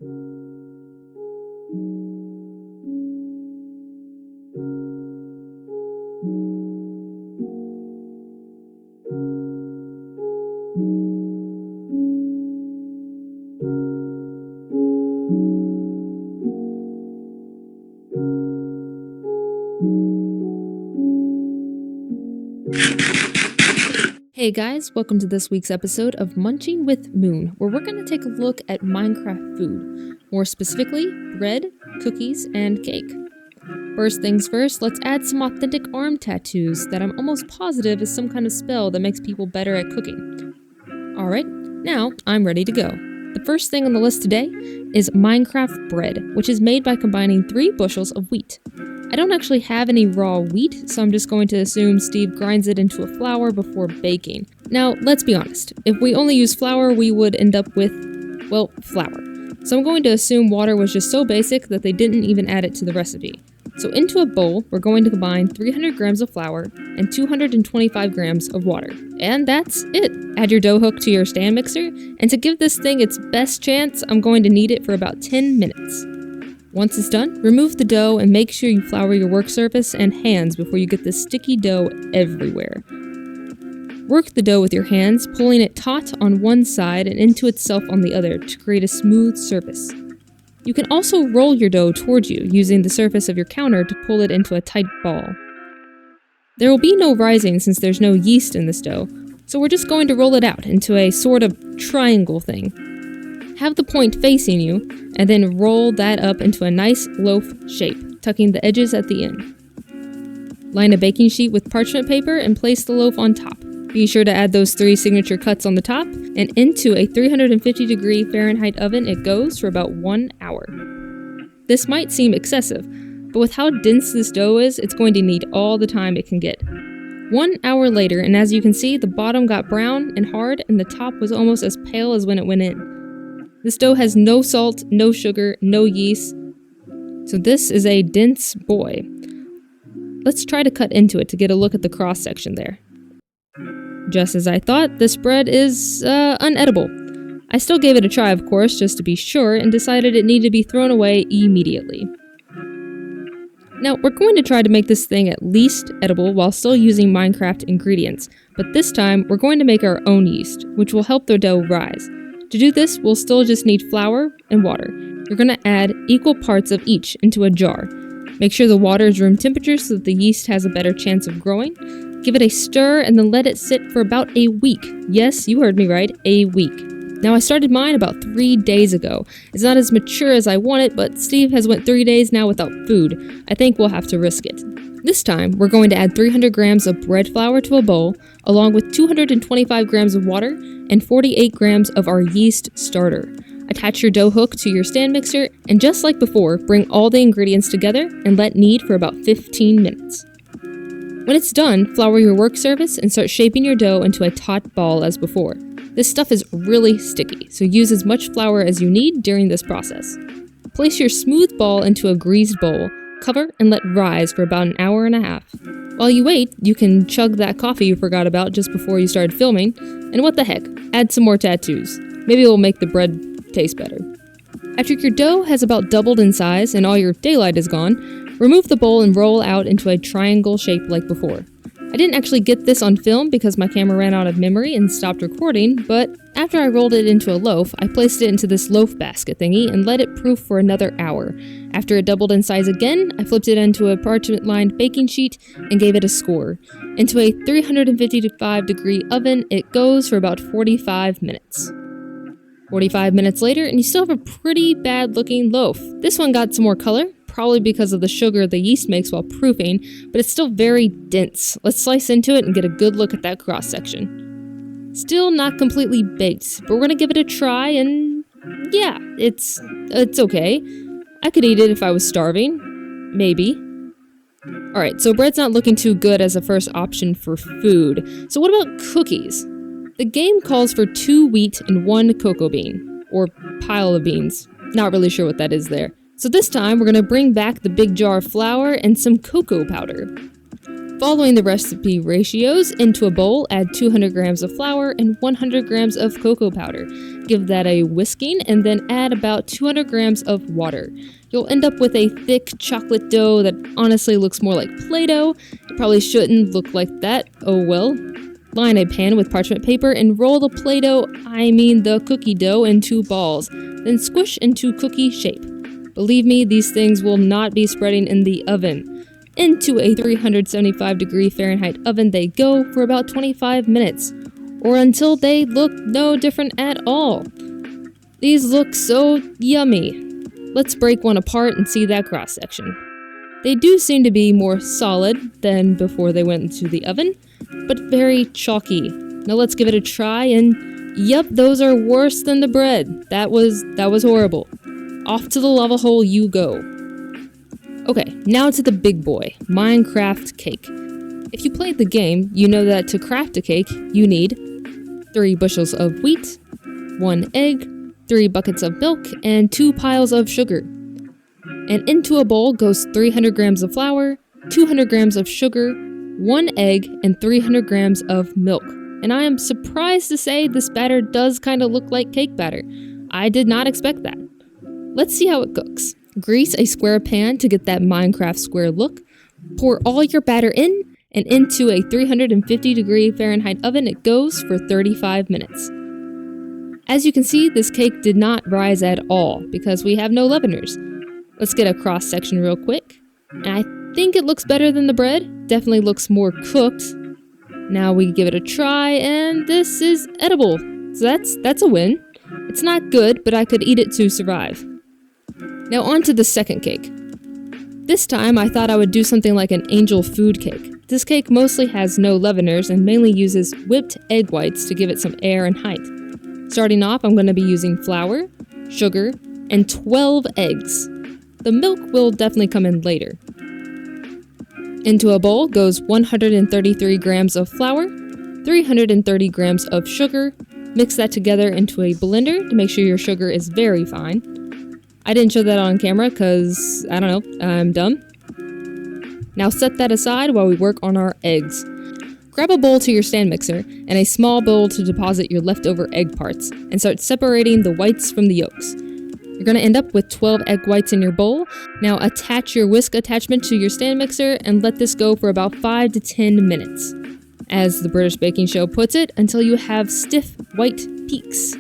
Hey guys, welcome to this week's episode of Munching with Moon, where we're going to take a look at Minecraft food, more specifically, bread, cookies, and cake. First things first, let's add some authentic arm tattoos that I'm almost positive is some kind of spell that makes people better at cooking. Alright, now I'm ready to go. The first thing on the list today is Minecraft bread, which is made by combining 3 bushels of wheat. I don't actually have any raw wheat, so I'm just going to assume Steve grinds it into a flour before baking. Now, let's be honest. If we only use flour, we would end up with, well, flour. So I'm going to assume water was just so basic that they didn't even add it to the recipe. So into a bowl, we're going to combine 300 grams of flour and 225 grams of water. And that's it. Add your dough hook to your stand mixer, and to give this thing its best chance, I'm going to knead it for about 10 minutes. Once it's done, remove the dough and make sure you flour your work surface and hands before you get this sticky dough everywhere. Work the dough with your hands, pulling it taut on one side and into itself on the other to create a smooth surface. You can also roll your dough towards you using the surface of your counter to pull it into a tight ball. There will be no rising since there's no yeast in this dough, so we're just going to roll it out into a sort of triangle thing. Have the point facing you, and then roll that up into a nice loaf shape, tucking the edges at the end. Line a baking sheet with parchment paper and place the loaf on top. Be sure to add those 3 signature cuts on the top, and into a 350-degree Fahrenheit oven it goes for about 1 hour. This might seem excessive, but with how dense this dough is, it's going to need all the time it can get. 1 hour later, and as you can see, the bottom got brown and hard, and the top was almost as pale as when it went in. This dough has no salt, no sugar, no yeast, so this is a dense boy. Let's try to cut into it to get a look at the cross section there. Just as I thought, this bread is, unedible. I still gave it a try, of course, just to be sure, and decided it needed to be thrown away immediately. Now, we're going to try to make this thing at least edible while still using Minecraft ingredients, but this time, we're going to make our own yeast, which will help the dough rise. To do this, we'll still just need flour and water. You're going to add equal parts of each into a jar. Make sure the water is room temperature so that the yeast has a better chance of growing. Give it a stir and then let it sit for about a week. Yes, you heard me right, a week. Now I started mine about 3 days ago. It's not as mature as I want it, but Steve has went 3 days now without food. I think we'll have to risk it. This time, we're going to add 300 grams of bread flour to a bowl, along with 225 grams of water and 48 grams of our yeast starter. Attach your dough hook to your stand mixer, and just like before, bring all the ingredients together and let knead for about 15 minutes. When it's done, flour your work surface and start shaping your dough into a taut ball as before. This stuff is really sticky, so use as much flour as you need during this process. Place your smooth ball into a greased bowl. Cover and let rise for about an hour and a half. While you wait, you can chug that coffee you forgot about just before you started filming, and what the heck, add some more tattoos. Maybe it will make the bread taste better. After your dough has about doubled in size and all your daylight is gone, remove the bowl and roll out into a triangle shape like before. I didn't actually get this on film because my camera ran out of memory and stopped recording, but after I rolled it into a loaf, I placed it into this loaf basket thingy and let it proof for another hour. After it doubled in size again, I flipped it into a parchment-lined baking sheet and gave it a score. Into a 355-degree oven, it goes for about 45 minutes. 45 minutes later, and you still have a pretty bad-looking loaf. This one got some more color, probably because of the sugar the yeast makes while proofing, but it's still very dense. Let's slice into it and get a good look at that cross-section. Still not completely baked, but we're gonna give it a try, and yeah, it's okay. I could eat it if I was starving. Maybe. Alright, so bread's not looking too good as a first option for food. So what about cookies? The game calls for 2 wheat and 1 cocoa bean, or pile of beans. Not really sure what that is there. So this time, we're going to bring back the big jar of flour and some cocoa powder. Following the recipe ratios, into a bowl, add 200 grams of flour and 100 grams of cocoa powder. Give that a whisking and then add about 200 grams of water. You'll end up with a thick chocolate dough that honestly looks more like Play-Doh. It probably shouldn't look like that, oh well. Line a pan with parchment paper and roll the Play-Doh, the cookie dough, into balls, then squish into cookie shape. Believe me, these things will not be spreading in the oven. Into a 375 degree Fahrenheit oven they go for about 25 minutes, or until they look no different at all. These look so yummy. Let's break one apart and see that cross section. They do seem to be more solid than before they went into the oven, but very chalky. Now let's give it a try, and yep, those are worse than the bread. That was horrible. Off to the lava hole you go. Okay, now to the big boy, Minecraft cake. If you played the game, you know that to craft a cake, you need 3 bushels of wheat, 1 egg, 3 buckets of milk, and 2 piles of sugar. And into a bowl goes 300 grams of flour, 200 grams of sugar, 1 egg, and 300 grams of milk. And I am surprised to say this batter does kind of look like cake batter. I did not expect that. Let's see how it cooks. Grease a square pan to get that Minecraft square look. Pour all your batter in, and into a 350 degree Fahrenheit oven it goes for 35 minutes. As you can see, this cake did not rise at all because we have no leaveners. Let's get a cross section real quick. And I think it looks better than the bread. Definitely looks more cooked. Now we give it a try, and this is edible. So that's a win. It's not good, but I could eat it to survive. Now on to the second cake. This time I thought I would do something like an angel food cake. This cake mostly has no leaveners and mainly uses whipped egg whites to give it some air and height. Starting off, I'm going to be using flour, sugar, and 12 eggs. The milk will definitely come in later. Into a bowl goes 133 grams of flour, 330 grams of sugar. Mix that together into a blender to make sure your sugar is very fine. I didn't show that on camera because, I don't know, I'm dumb. Now set that aside while we work on our eggs. Grab a bowl to your stand mixer and a small bowl to deposit your leftover egg parts and start separating the whites from the yolks. You're going to end up with 12 egg whites in your bowl. Now attach your whisk attachment to your stand mixer and let this go for about 5 to 10 minutes. As the British baking show puts it, until you have stiff white peaks.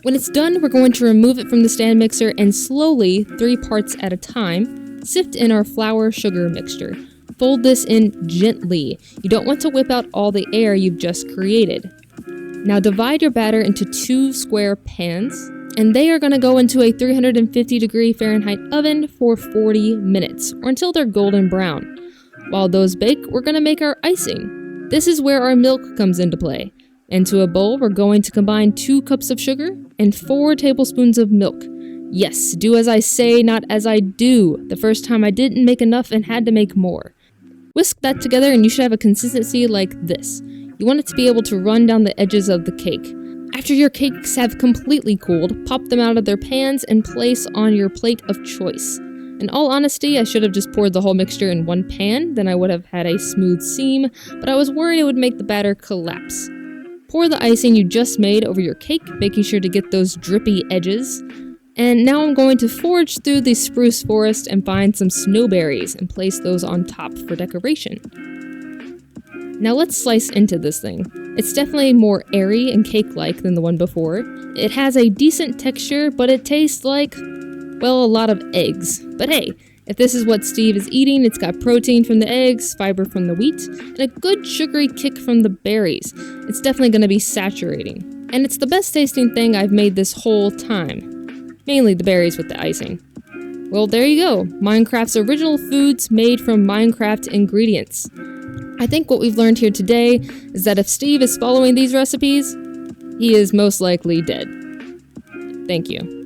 When it's done, we're going to remove it from the stand mixer and slowly, 3 parts at a time, sift in our flour-sugar mixture. Fold this in gently. You don't want to whip out all the air you've just created. Now divide your batter into 2 square pans, and they are going to go into a 350 degree Fahrenheit oven for 40 minutes, or until they're golden brown. While those bake, we're going to make our icing. This is where our milk comes into play. Into a bowl, we're going to combine 2 cups of sugar and 4 tablespoons of milk. Yes, do as I say, not as I do. The first time I didn't make enough and had to make more. Whisk that together and you should have a consistency like this. You want it to be able to run down the edges of the cake. After your cakes have completely cooled, pop them out of their pans and place on your plate of choice. In all honesty, I should have just poured the whole mixture in one pan, then I would have had a smooth seam, but I was worried it would make the batter collapse. Pour the icing you just made over your cake, making sure to get those drippy edges. And now I'm going to forage through the spruce forest and find some snowberries and place those on top for decoration. Now let's slice into this thing. It's definitely more airy and cake-like than the one before. It has a decent texture, but it tastes like, well, a lot of eggs. But hey, if this is what Steve is eating, it's got protein from the eggs, fiber from the wheat, and a good sugary kick from the berries. It's definitely going to be saturating. And it's the best tasting thing I've made this whole time. Mainly the berries with the icing. Well, there you go. Minecraft's original foods made from Minecraft ingredients. I think what we've learned here today is that if Steve is following these recipes, he is most likely dead. Thank you.